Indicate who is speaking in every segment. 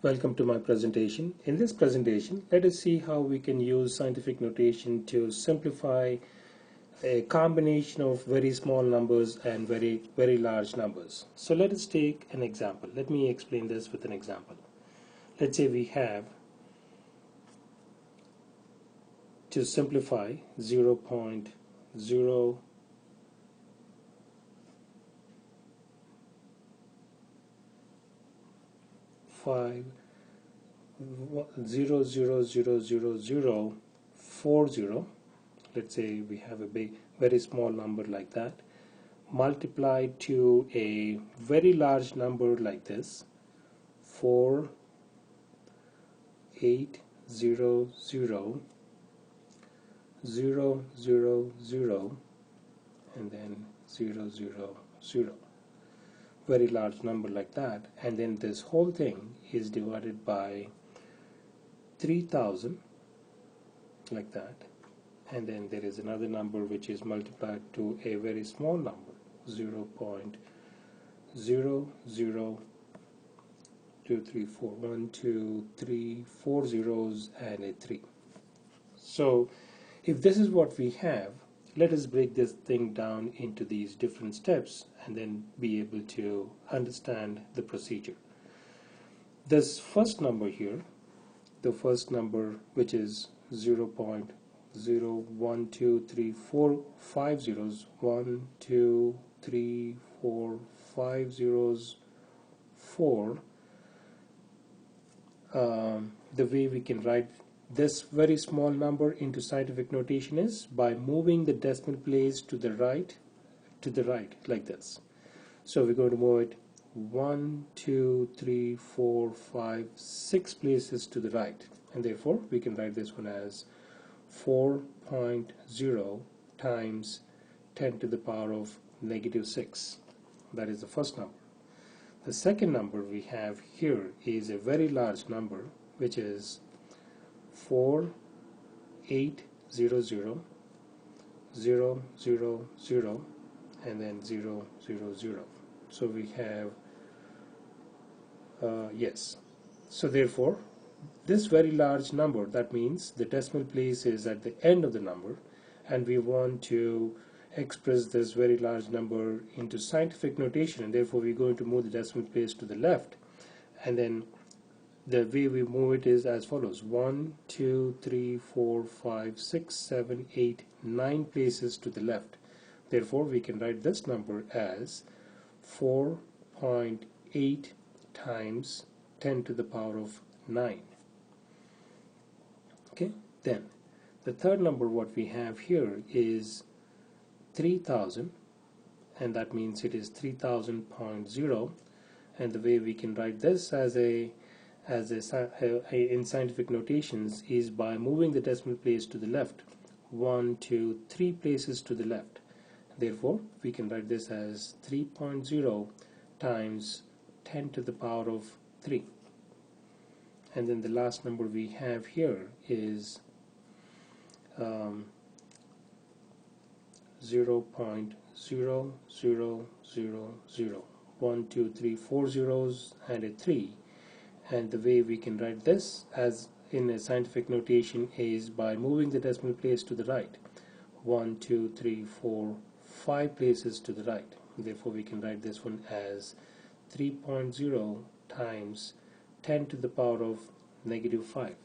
Speaker 1: Welcome to my presentation. In this presentation, let us see how we can use scientific notation to simplify a combination of very small numbers and very large numbers. So let us take an example. Let me explain this with an example. Let's say we have, to simplify, 0.0 5 0.00040. Let's say we have a very small number like that, multiplied to a very large number like this, 4800 and then 000, very large number like that, and then this whole thing is divided by 3000 like that, and then there is another number which is multiplied to a very small number, 0.00234, 1 2 3 4 zeros and a 3. So if this is what we have, let us break this thing down into these different steps and then be able to understand the procedure. This first number here, the first number, which is 0.01234 zeros, 1 2 3 4 5 zeros, 4. The way we can write this very small number into scientific notation is by moving the decimal place to the right like this. So we're going to move it 1 2 3 4 5 6 places to the right, and therefore we can write this one as 4.0 times 10 to the power of -6. That is the first number. The second number we have here is a very large number, which is 4800 000 and then 000. So we have yes. So therefore, this very large number, that means the decimal place is at the end of the number, and we want to express this very large number into scientific notation, and therefore we're going to move the decimal place to the left, and then the way we move it is as follows: 1 2 3 4 5 6 7 8 9 places to the left. Therefore we can write this number as 4.8 times 10 to the power of 9. Okay, then the third number what we have here is 3000, and that means it is 3000.0, and the way we can write this as in scientific notations is by moving the decimal place to the left, 1 2 3 places to the left. Therefore we can write this as 3.0 times 10 to the power of 3. And then the last number we have here is 0.000, 1 2 3 4 zeros and a 3. And the way we can write this as in a scientific notation is by moving the decimal place to the right, 1 2 3 4 5 places to the right. Therefore we can write this one as 3.0 times 10 to the power of -5.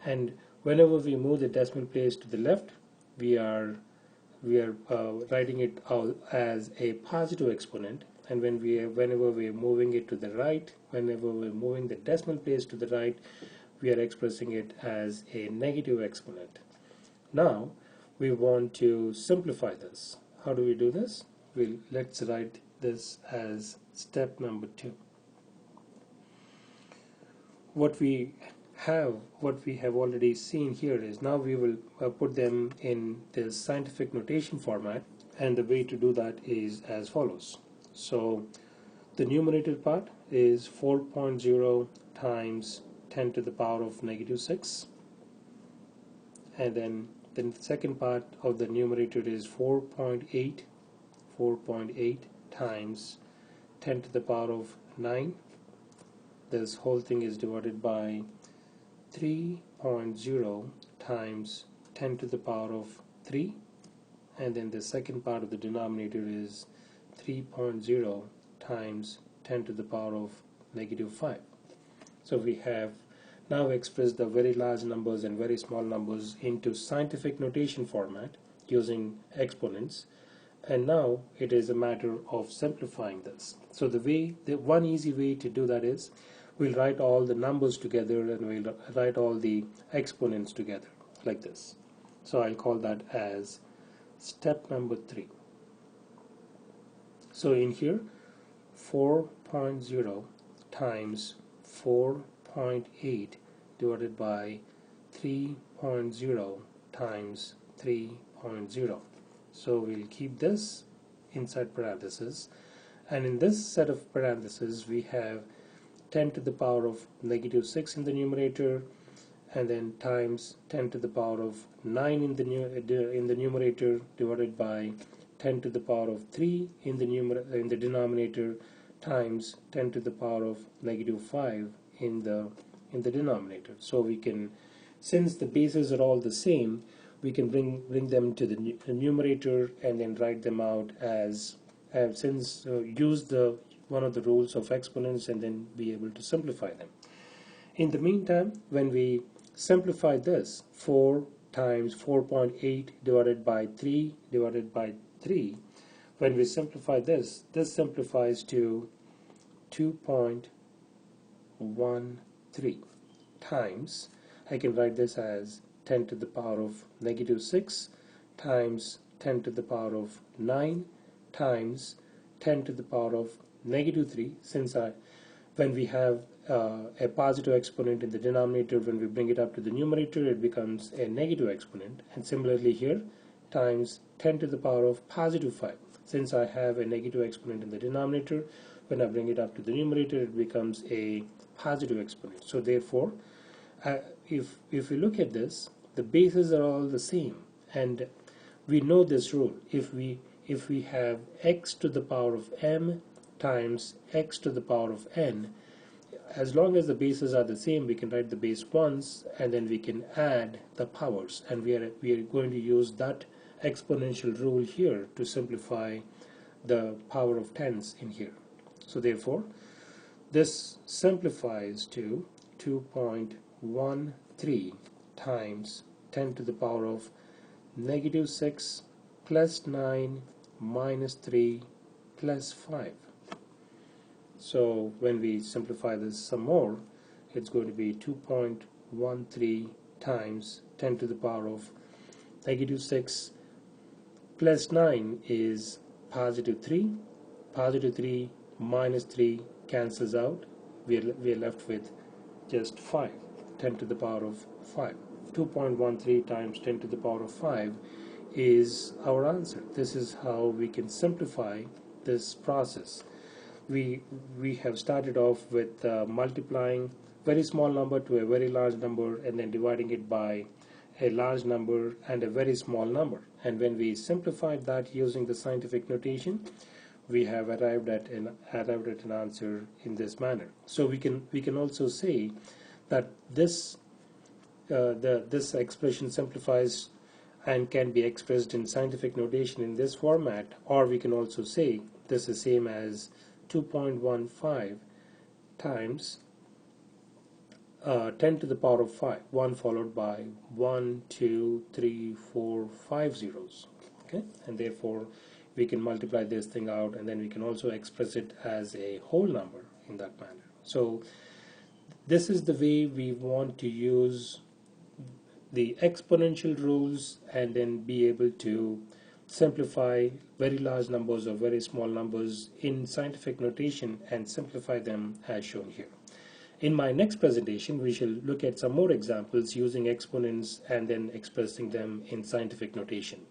Speaker 1: And whenever we move the decimal place to the left, we are writing it out as a positive exponent, and whenever we are moving it to the right, whenever we're moving the decimal place to the right, we are expressing it as a negative exponent. Now we want to simplify this. How do we do this? Let's write this as step number 2. What we have already seen here is, now we will put them in the scientific notation format, and the way to do that is as follows. So the numerator part is 4.0 times 10 to the power of -6, and then the second part of the numerator is 4.8 times 10 to the power of 9. this whole thing is divided by 3.0 times 10 to the power of 3, and then the second part of the denominator is 3.0 times 10 to the power of -5. So we have now expressed the very large numbers and very small numbers into scientific notation format using exponents, and now it is a matter of simplifying this. So the one easy way to do that is we'll write all the numbers together and we'll write all the exponents together like this. So I'll call that as step number 3. So in here 4.0 times 4.8 divided by 3.0 times 3.0. So we'll keep this inside parentheses, and in this set of parentheses we have 10 to the power of -6 in the numerator, and then times 10 to the power of 9 in the numerator divided by 10 to the power of 3 in the denominator times 10 to the power of -5 in the denominator. So we can, since the bases are all the same, we can bring them to the numerator and then write them out as use one of the rules of exponents and then be able to simplify them. In the meantime, when we simplify this, 4 times 4.8 divided by 3 divided by 3, when we simplify this simplifies to 2.13 times, I can write this as 10 to the power of -6 times 10 to the power of 9 times 10 to the power of -3. Since when we have a positive exponent in the denominator, when we bring it up to the numerator, it becomes a negative exponent. And similarly here, times 10 to the power of +5. Since I have a negative exponent in the denominator, when I bring it up to the numerator, it becomes a positive exponent. So therefore, if we look at this, the bases are all the same, and we know this rule. If we have x to the power of m times x to the power of n, as long as the bases are the same, we can write the base once and then we can add the powers, and we are going to use that exponential rule here to simplify the power of tens in here. So therefore this simplifies to 2.13 times 10 to the power of -6 plus 9 minus 3 plus 5. So when we simplify this some more, it's going to be 2.13 times 10 to the power of -6 plus 9 is +3. +3 minus 3 cancels out. We are left with just 5. 10 to the power of 5. 2.13 times 10 to the power of 5 is our answer. This is how we can simplify this process. We have started off with multiplying very small number to a very large number and then dividing it by a large number and a very small number. And when we simplified that using the scientific notation, we have arrived at an answer in this manner. So we can also say that this expression simplifies and can be expressed in scientific notation in this format, or we can also say this is same as 2.15 times 10 to the power of 5, 1 followed by 1, 2, 3, 4, 5 zeros. Okay, and therefore we can multiply this thing out, and then we can also express it as a whole number in that manner. So this is the way we want to use the exponential rules and then be able to simplify very large numbers or very small numbers in scientific notation and simplify them as shown here. In my next presentation, we shall look at some more examples using exponents and then expressing them in scientific notation.